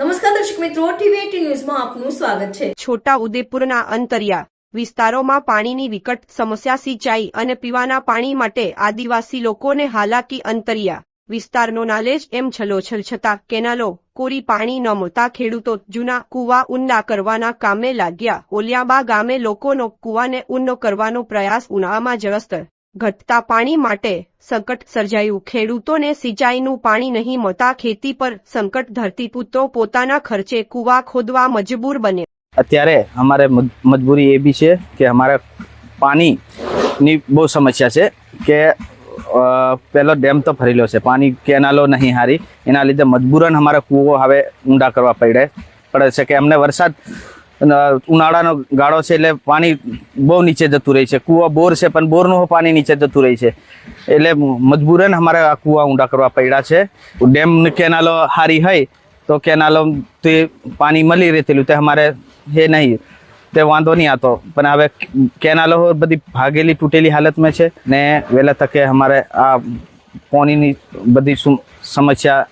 નમસ્કાર દર્શક મિત્રો, ટીવી18 ન્યૂઝમાં આપનું સ્વાગત છે। છોટા ઉદેપુરના અંતરિયા વિસ્તારોમાં પાણીની વિકટ સમસ્યા, સિંચાઈ અને પીવાના પાણી માટે આદિવાસી લોકોને હાલાકી। અંતરિયા વિસ્તારનો નાલેજ એમ છલોછલ છતાં કેનાલો કોરી પાણી ન મળતા ખેડૂતો જૂના કૂવા ઊંડા કરવાના કામે લાગ્યા। ઓલિયાબા ગામે લોકોનો કૂવાને ઊંડો કરવાનો પ્રયાસ। ઉનાળામાં જળસ્તર ઘટતા પાણી માટે સંકટ સર્જાયું। ખેડૂતોને સિંચાઈનું પાણી નહીં મળતા ખેતી પર સંકટ। ધરતીપુત્રો પોતાના ખર્ચે કૂવા ખોદવા મજબૂર બને। અત્યારે અમારે મજબૂરી એ બી છે કે અમારે પાણીની બહુ સમસ્યા છે કે પહેલો ડેમ તો ભરેલો છે, પાણી કેનાલો નહીં હારી, એના લીધે મજબૂરન અમારે કૂવો હવે ઊંડા કરવા પડે છે કે અમને વરસાદ ઉનાળાનો ગાળો છે એટલે પાણી બહુ નીચે જતું રહે છે। કૂવો બોર છે પણ બોરનું પાણી નીચે જતું રહે છે એટલે મજબૂરન અમારે આ કૂવા ઊંડા કરવા પડ્યા છે। ડેમ કેનાલો હારી હોય તો કેનાલો તે પાણી મળી રહેલું તે અમારે હે નહીં, તે વાંધો નહીં આતો, પણ હવે કેનાલો બધી ભાગેલી તૂટેલી હાલતમાં છે ને વહેલા તકે અમારે આ પાણીની બધી સમસ્યા